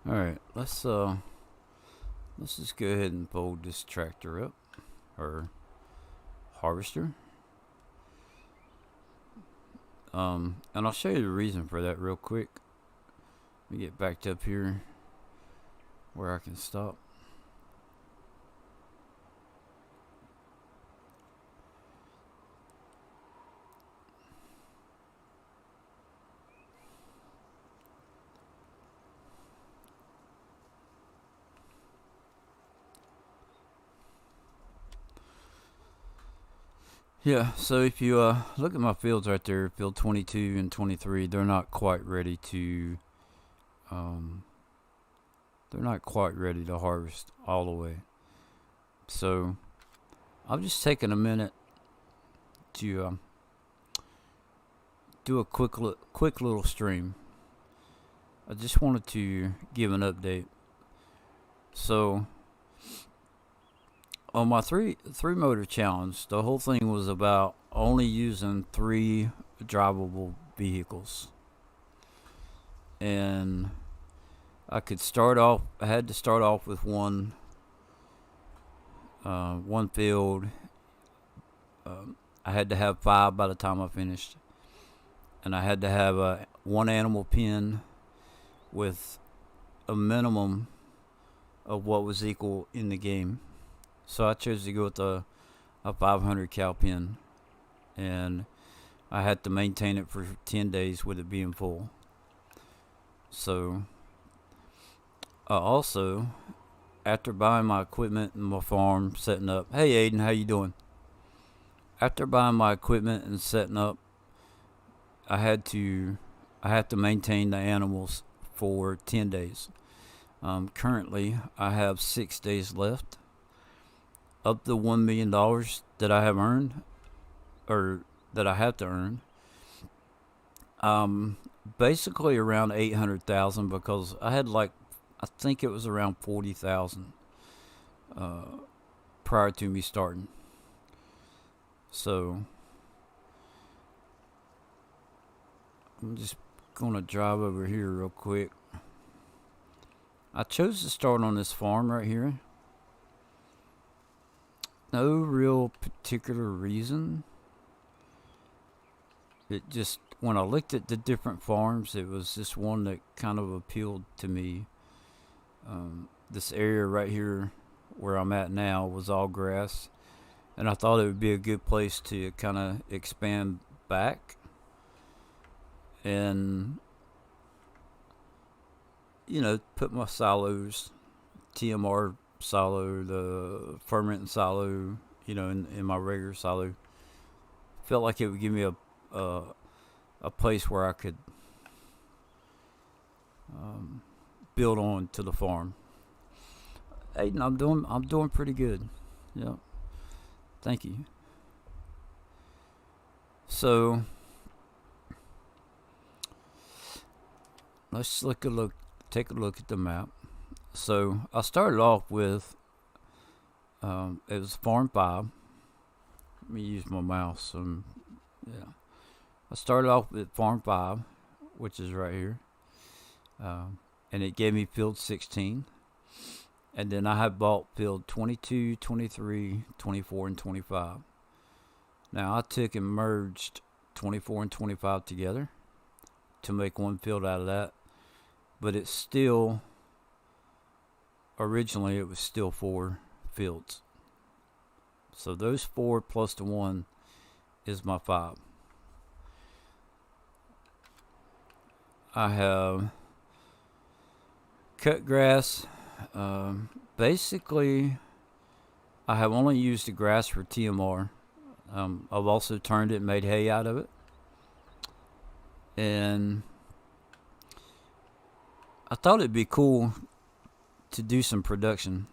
Alright, let's just go ahead and fold this tractor up, or harvester. And I'll show you the reason for that real quick. Let me get backed up here where I can stop. Yeah, so if you look at my fields right there, field 22 and 23, they're not quite ready to harvest all the way. So I've just taken a minute to do a quick little stream. I just wanted to give an update. So on my three motor challenge, the whole thing was about only using 3 drivable vehicles, and I had to start off with one field. I had to have 5 by the time I finished, and I had to have one animal pen with a minimum of what was equal in the game. So I chose to go with a 500 cow pen, and I had to maintain it for 10 days with it being full. So also, after buying my equipment and my farm, setting up, hey Aiden, how you doing? After buying my equipment and setting up, I had to maintain the animals for 10 days. Currently, I have 6 days left. Up the $1 million that I have earned, or that I have to earn, basically around 800,000, because I had I think it was around 40,000 prior to me starting. So I'm just gonna drive over here real quick. I chose to start on this farm right here. No real particular reason. It just, when I looked at the different farms, it was just one that kind of appealed to me. This area right here where I'm at now was all grass, and I thought it would be a good place to kind of expand back and, put my silos, TMR silo, the fermenting silo, in my regular silo. Felt like it would give me a place where I could build on to the farm. Aiden, I'm doing pretty good. Yep. Thank you. So let's take a look at the map. So I started off with it was farm 5. Let me use my mouse. Yeah, I started off with farm 5, which is right here, and it gave me field 16. And then I have bought field 22, 23, 24, and 25. Now I took and merged 24 and 25 together to make one field out of that, but it's still, originally it was still 4 fields. So those 4 plus the 1 is my 5. I have cut grass. Basically, I have only used the grass for TMR. I've also turned it and made hay out of it. And I thought it'd be cool to do some production.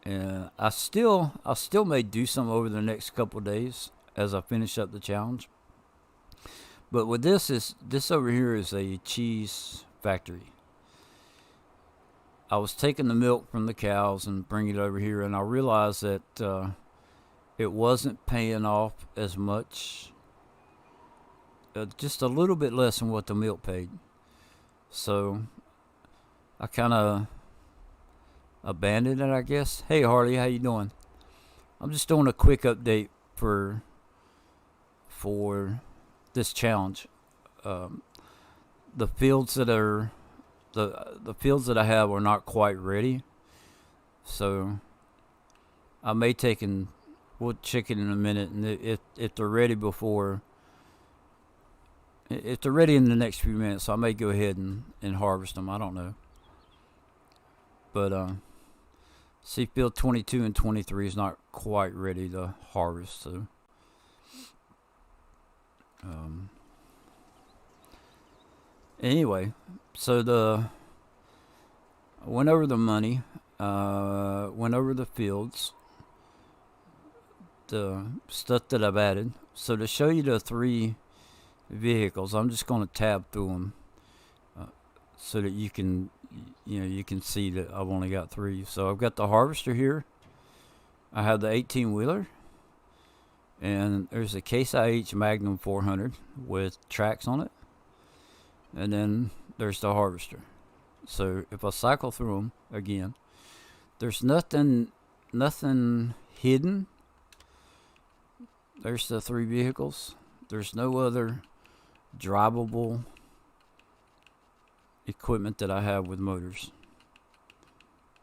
And I still may do some over the next couple of days as I finish up the challenge. But with this over here is a cheese factory. I was taking the milk from the cows and bringing it over here, and I realized that it wasn't paying off as much, just a little bit less than what the milk paid. So I kind of abandoned it, I guess. Hey Harley, how you doing? I'm just doing a quick update for this challenge. Um, the fields that are the fields that I have are not quite ready, so I may take and we'll check it in a minute. And if they're ready before, if they're ready in the next few minutes, I may go ahead and harvest them. I don't know, but see, field 22 and 23 is not quite ready to harvest, so. Anyway, so I went over the money, went over the fields, the stuff that I've added. So to show you the 3 vehicles, I'm just going to tab through them so that you can see that I've only got 3. So I've got the harvester here. I have the 18-wheeler, and there's a Case IH Magnum 400 with tracks on it. And then there's the harvester. So if I cycle through them again, there's nothing hidden. There's the 3 vehicles. There's no other drivable equipment that I have with motors.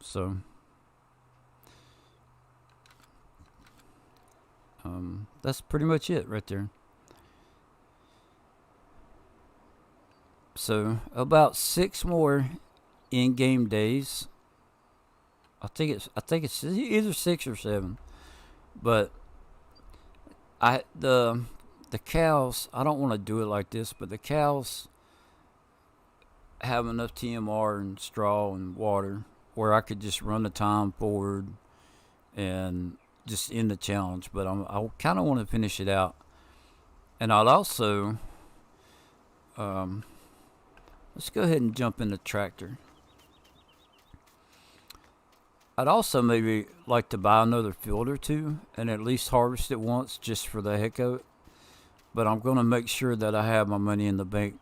So that's pretty much it right there. So about 6 more in-game days. I think it's either 6 or 7. But the cows, I don't want to do it like this, but the cows have enough TMR and straw and water where I could just run the time forward and just end the challenge. But I kind of want to finish it out, and I'll also let's go ahead and jump in the tractor. I'd also maybe like to buy another field or 2 and at least harvest it once just for the heck of it. But I'm going to make sure that I have my money in the bank,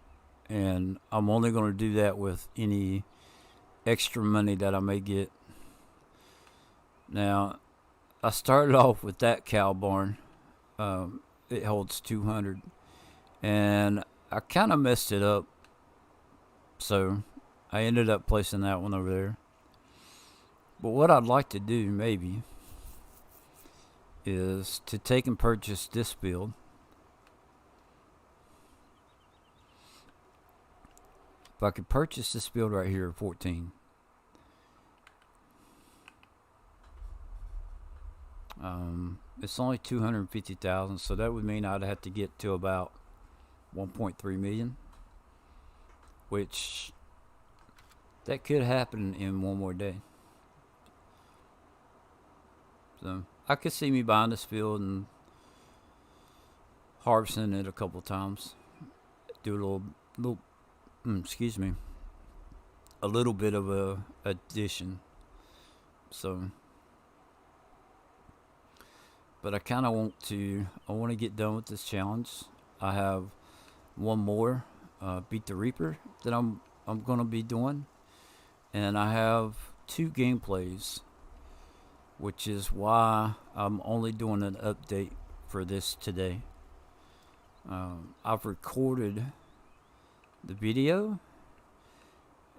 and I'm only going to do that with any extra money that I may get. Now, I started off with that cow barn. It holds 200, and I kind of messed it up. So I ended up placing that one over there. But what I'd like to do maybe is to take and purchase this field. If I could purchase this field right here at 14. It's only 250,000, so that would mean I'd have to get to about 1.3 million. Which that could happen in one more day. So I could see me buying this field and harvesting it a couple times. Do a little a little bit of a addition. So, but I kind of want to get done with this challenge. I have one more. Beat the Reaper that I'm gonna be doing, and I have 2 gameplays, which is why I'm only doing an update for this today. I've recorded the video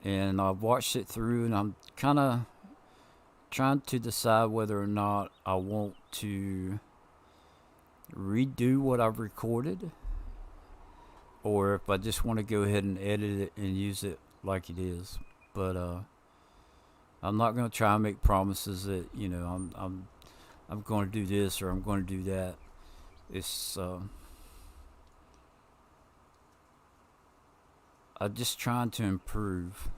and I've watched it through, and I'm kind of trying to decide whether or not I want to redo what I've recorded, or if I just want to go ahead and edit it and use it like it is. But I'm not going to try and make promises that I'm going to do this or I'm going to do that. It's I'm just trying to improve,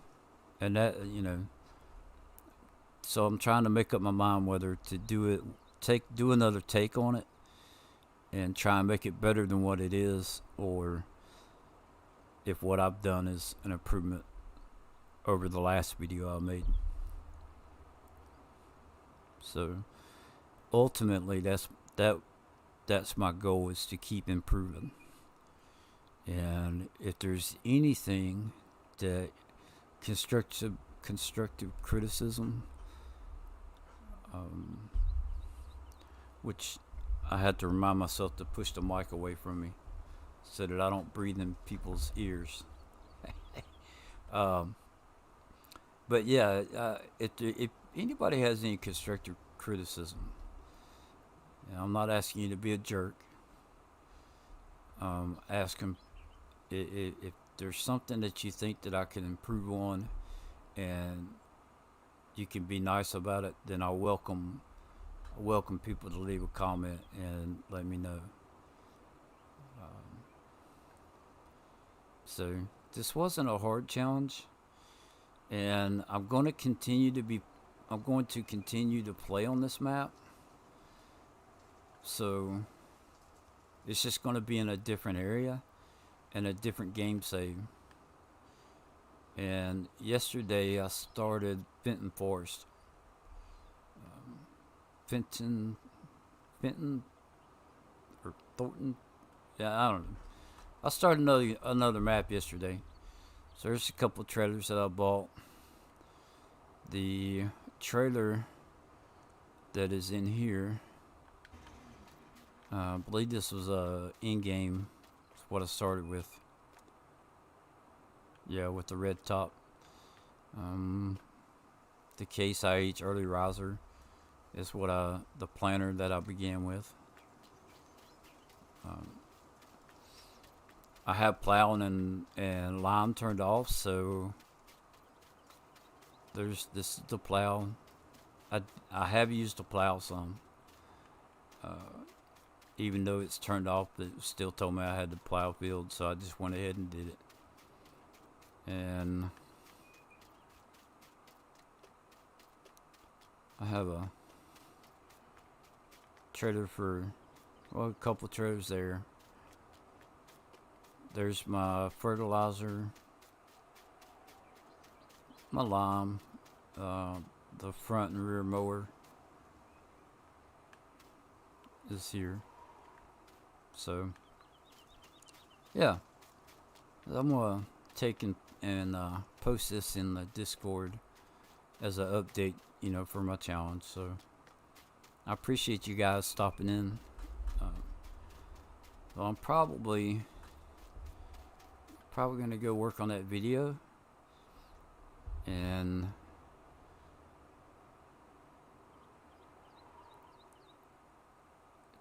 and that so I'm trying to make up my mind whether to do another take on it and try and make it better than what it is, or if what I've done is an improvement over the last video I made. So ultimately that's my goal, is to keep improving. And if there's anything that constructive criticism, which I had to remind myself to push the mic away from me so that I don't breathe in people's ears. um, but yeah, if anybody has any constructive criticism, I'm not asking you to be a jerk. Ask them if there's something that you think that I can improve on, and you can be nice about it. Then I welcome people to leave a comment and let me know. So this wasn't a hard challenge, and I'm going to continue to play on this map. So it's just going to be in a different area and a different game save. And yesterday I started Fenton Forest. Fenton or Thornton. Yeah, I don't know. I started another map yesterday. So there's a couple trailers that I bought. The trailer that is in here, I believe this was in-game. That's what I started with. Yeah, with the red top. The Case IH Early Riser is the planner that I began with. I have plowing and lime turned off, so this is the plow. I have used the plow some, even though it's turned off, but it still told me I had the plow field, so I just went ahead and did it. And I have a trailer a couple trailers there. There's my fertilizer, my lime, the front and rear mower is here. So, yeah, I'm gonna take and post this in the Discord as an update, for my challenge. So, I appreciate you guys stopping in. Well, I'm probably gonna go work on that video and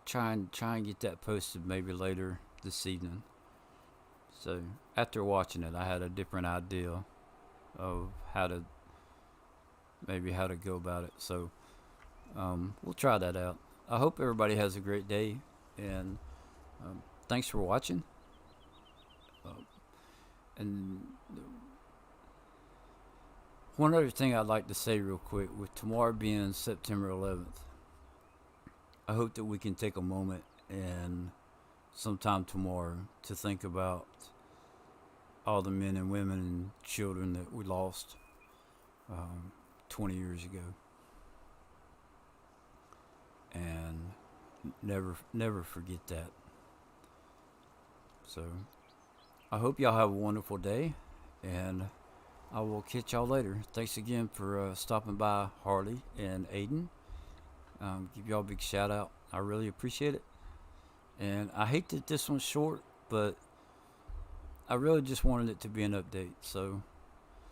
try and get that posted maybe later this evening. So after watching it, I had a different idea of how to go about it. So we'll try that out. I hope everybody has a great day, and thanks for watching. And one other thing I'd like to say real quick, with tomorrow being September 11th, I hope that we can take a moment and sometime tomorrow to think about all the men and women and children that we lost 20 years ago. And never forget that. So I hope y'all have a wonderful day, and I will catch y'all later. Thanks again for stopping by, Harley and Aiden. Give y'all a big shout out. I really appreciate it. And I hate that this one's short, but I really just wanted it to be an update. So